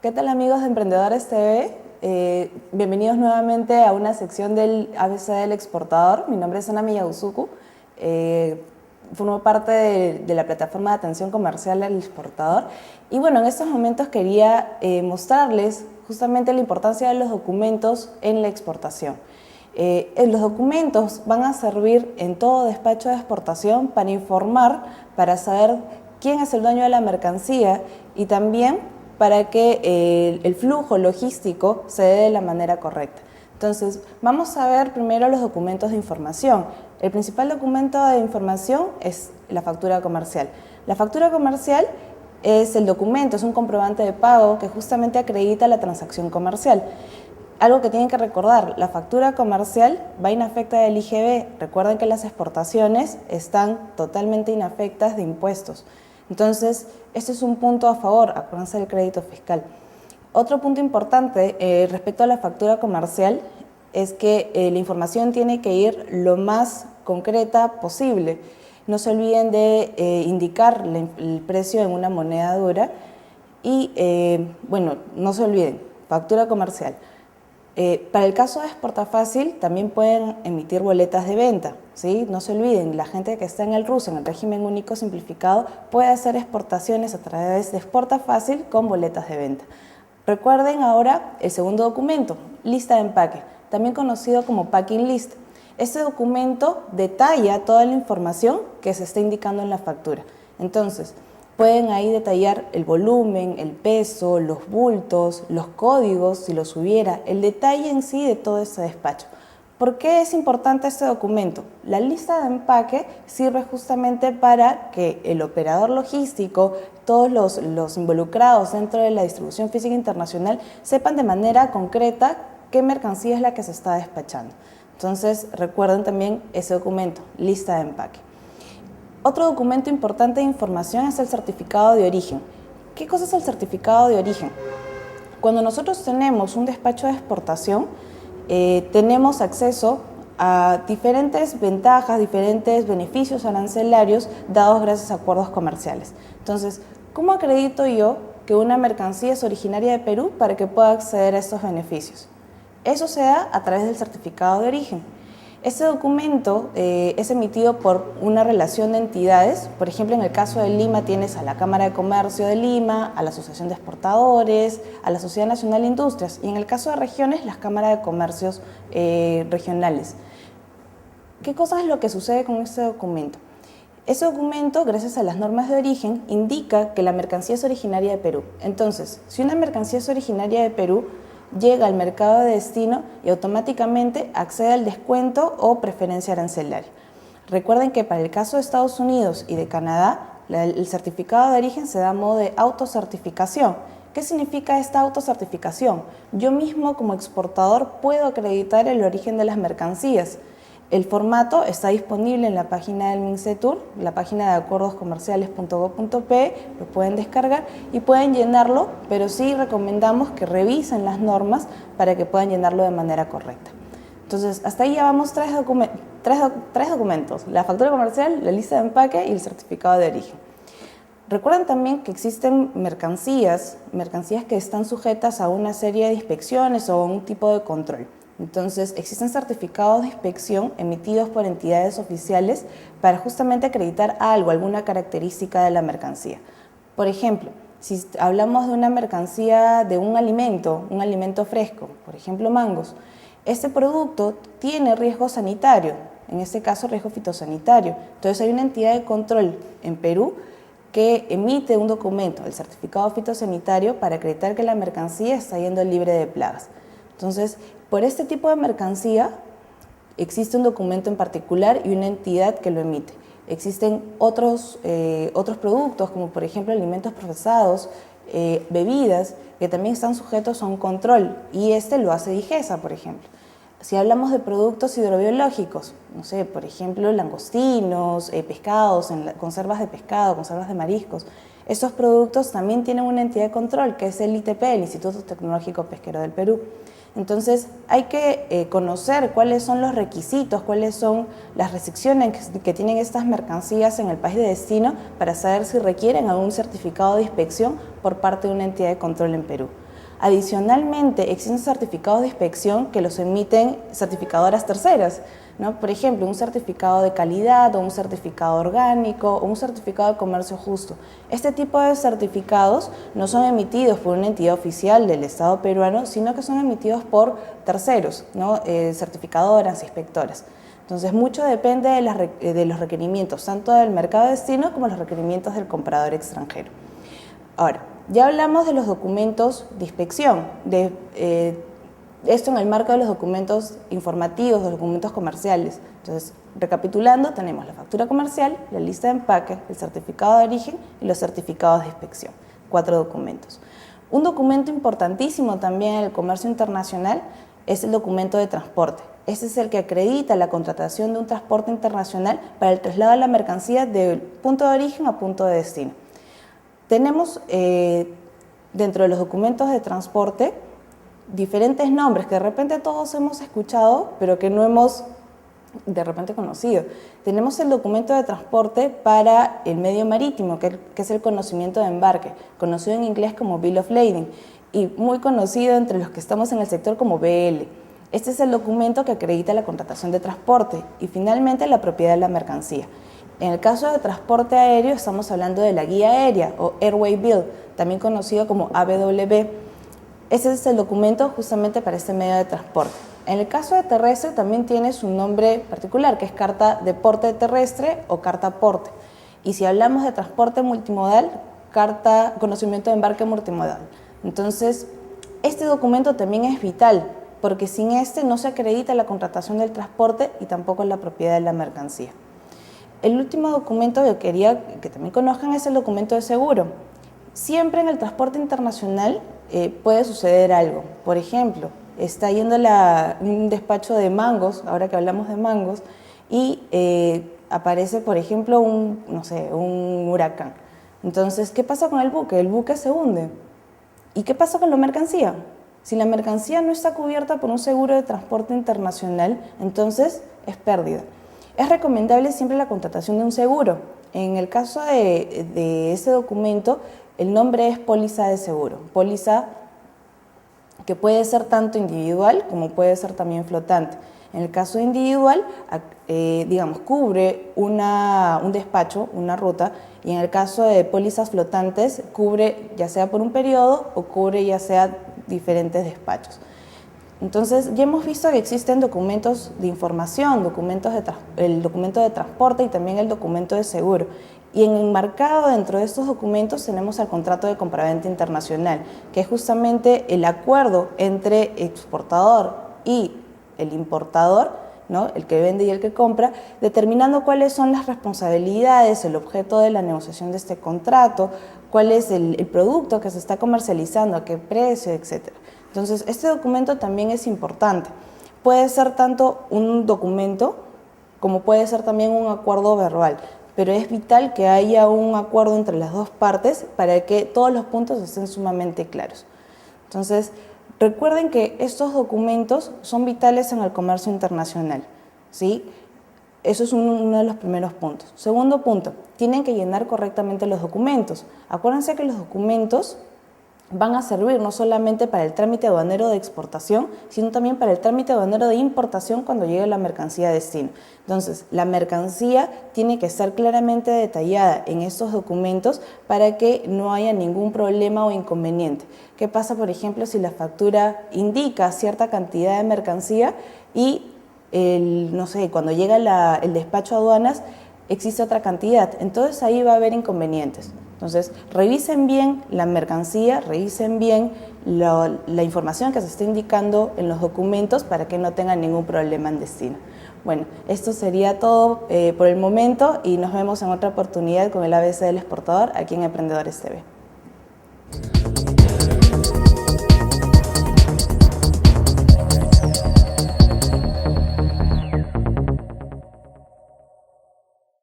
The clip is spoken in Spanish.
¿Qué tal amigos de Emprendedores TV? Bienvenidos nuevamente a una sección del ABC del exportador. Mi nombre es Ana Miyauzuku. Formo parte de la plataforma de atención comercial al exportador. Y bueno, en estos momentos quería mostrarles justamente la importancia de los documentos en la exportación. Los documentos van a servir en todo despacho de exportación para informar, para saber quién es el dueño de la mercancía y también para que el flujo logístico se dé de la manera correcta. Entonces, vamos a ver primero los documentos de información. El principal documento de información es la factura comercial. La factura comercial es el documento, es un comprobante de pago que justamente acredita la transacción comercial. Algo que tienen que recordar, la factura comercial va inafecta del IGB. Recuerden que las exportaciones están totalmente inafectas de impuestos. Entonces, este es un punto a favor, acuérdense del crédito fiscal. Otro punto importante respecto a la factura comercial es que la información tiene que ir lo más concreta posible. No se olviden de indicar el precio en una moneda dura y, bueno, no se olviden, factura comercial. Para el caso de Exportafácil también pueden emitir boletas de venta, ¿sí? No se olviden, la gente que está en el RUS, en el régimen único simplificado, puede hacer exportaciones a través de Exportafácil con boletas de venta. Recuerden ahora el segundo documento, lista de empaque, también conocido como packing list. Este documento detalla toda la información que se está indicando en la factura. Entonces, pueden ahí detallar el volumen, el peso, los bultos, los códigos, si los hubiera, el detalle en sí de todo ese despacho. ¿Por qué es importante este documento? La lista de empaque sirve justamente para que el operador logístico, todos los involucrados dentro de la distribución física internacional, sepan de manera concreta qué mercancía es la que se está despachando. Entonces, recuerden también ese documento, lista de empaque. Otro documento importante de información es el certificado de origen. ¿Qué cosa es el certificado de origen? Cuando nosotros tenemos un despacho de exportación, tenemos acceso a diferentes ventajas, diferentes beneficios arancelarios dados gracias a acuerdos comerciales. Entonces, ¿cómo acredito yo que una mercancía es originaria de Perú para que pueda acceder a estos beneficios? Eso se da a través del certificado de origen. Este documento es emitido por una relación de entidades. Por ejemplo, en el caso de Lima tienes a la Cámara de Comercio de Lima, a la Asociación de Exportadores, a la Sociedad Nacional de Industrias y en el caso de regiones, las Cámaras de Comercios regionales. ¿Qué cosa es lo que sucede con este documento? Ese documento, gracias a las normas de origen, indica que la mercancía es originaria de Perú. Entonces, si una mercancía es originaria de Perú, llega al mercado de destino y automáticamente accede al descuento o preferencia arancelaria. Recuerden que para el caso de Estados Unidos y de Canadá, el certificado de origen se da a modo de autocertificación. ¿Qué significa esta autocertificación? Yo mismo como exportador puedo acreditar el origen de las mercancías. El formato está disponible en la página del MINCETUR, la página de acuerdoscomerciales.gov.pe, lo pueden descargar y pueden llenarlo, pero sí recomendamos que revisen las normas para que puedan llenarlo de manera correcta. Entonces, hasta ahí ya vamos tres documentos, la factura comercial, la lista de empaque y el certificado de origen. Recuerden también que existen mercancías que están sujetas a una serie de inspecciones o a un tipo de control. Entonces, existen certificados de inspección emitidos por entidades oficiales para justamente acreditar algo, alguna característica de la mercancía. Por ejemplo, si hablamos de una mercancía de un alimento fresco, por ejemplo mangos, este producto tiene riesgo sanitario, en este caso riesgo fitosanitario. Entonces, hay una entidad de control en Perú que emite un documento, el certificado fitosanitario, para acreditar que la mercancía está yendo libre de plagas. Entonces, por este tipo de mercancía existe un documento en particular y una entidad que lo emite. Existen otros productos, como por ejemplo alimentos procesados, bebidas, que también están sujetos a un control y este lo hace DIGESA, por ejemplo. Si hablamos de productos hidrobiológicos, no sé, por ejemplo, langostinos, pescados, conservas de pescado, conservas de mariscos, estos productos también tienen una entidad de control, que es el ITP, el Instituto Tecnológico Pesquero del Perú. Entonces, hay que conocer cuáles son los requisitos, cuáles son las restricciones que tienen estas mercancías en el país de destino para saber si requieren algún certificado de inspección por parte de una entidad de control en Perú. Adicionalmente, existen certificados de inspección que los emiten certificadoras terceras, ¿no? Por ejemplo, un certificado de calidad o un certificado orgánico o un certificado de comercio justo. Este tipo de certificados no son emitidos por una entidad oficial del Estado peruano, sino que son emitidos por terceros, ¿no? Certificadoras, inspectoras. Entonces, mucho depende de los requerimientos, tanto del mercado de destino como los requerimientos del comprador extranjero. Ahora, ya hablamos de los documentos de inspección, esto en el marco de los documentos informativos, de los documentos comerciales. Entonces, recapitulando, tenemos la factura comercial, la lista de empaque, el certificado de origen y los certificados de inspección. 4 documentos. Un documento importantísimo también en el comercio internacional es el documento de transporte. Este es el que acredita la contratación de un transporte internacional para el traslado de la mercancía del punto de origen a punto de destino. Tenemos dentro de los documentos de transporte diferentes nombres que de repente todos hemos escuchado, pero que no hemos de repente conocido. Tenemos el documento de transporte para el medio marítimo, que es el conocimiento de embarque, conocido en inglés como Bill of Lading, y muy conocido entre los que estamos en el sector como BL. Este es el documento que acredita la contratación de transporte y finalmente la propiedad de la mercancía. En el caso de transporte aéreo estamos hablando de la guía aérea o Airway Bill, también conocido como ABW. Ese es el documento justamente para este medio de transporte. En el caso de terrestre también tiene su nombre particular, que es carta de porte terrestre o carta porte. Y si hablamos de transporte multimodal, carta conocimiento de embarque multimodal. Entonces, este documento también es vital, porque sin este no se acredita la contratación del transporte y tampoco la propiedad de la mercancía. El último documento que quería que también conozcan es el documento de seguro. Siempre en el transporte internacional puede suceder algo. Por ejemplo, está yendo un despacho de mangos, ahora que hablamos de mangos, y aparece, por ejemplo, un huracán. Entonces, ¿qué pasa con el buque? El buque se hunde. ¿Y qué pasa con la mercancía? Si la mercancía no está cubierta por un seguro de transporte internacional, entonces es pérdida. Es recomendable siempre la contratación de un seguro. En el caso de ese documento, el nombre es póliza de seguro. Póliza que puede ser tanto individual como puede ser también flotante. En el caso individual, cubre un despacho, una ruta, y en el caso de pólizas flotantes, cubre ya sea por un periodo o cubre ya sea diferentes despachos. Entonces, ya hemos visto que existen documentos de información, el documento de transporte y también el documento de seguro. Y enmarcado dentro de estos documentos tenemos el contrato de compraventa internacional, que es justamente el acuerdo entre exportador y el importador, ¿no? El que vende y el que compra, determinando cuáles son las responsabilidades, el objeto de la negociación de este contrato, cuál es el producto que se está comercializando, a qué precio, etc. Entonces, este documento también es importante. Puede ser tanto un documento como puede ser también un acuerdo verbal, pero es vital que haya un acuerdo entre las dos partes para que todos los puntos estén sumamente claros. Entonces, recuerden que estos documentos son vitales en el comercio internacional, ¿sí? Eso es uno de los primeros puntos. Segundo punto, tienen que llenar correctamente los documentos. Acuérdense que los documentos van a servir no solamente para el trámite aduanero de exportación, sino también para el trámite aduanero de importación cuando llegue la mercancía a destino. Entonces, la mercancía tiene que estar claramente detallada en estos documentos para que no haya ningún problema o inconveniente. ¿Qué pasa, por ejemplo, si la factura indica cierta cantidad de mercancía y cuando llega el despacho a aduanas existe otra cantidad? Entonces ahí va a haber inconvenientes. Entonces, revisen bien la mercancía, revisen bien la información que se está indicando en los documentos para que no tengan ningún problema en destino. Bueno, esto sería todo por el momento y nos vemos en otra oportunidad con el ABC del exportador aquí en Emprendedores TV.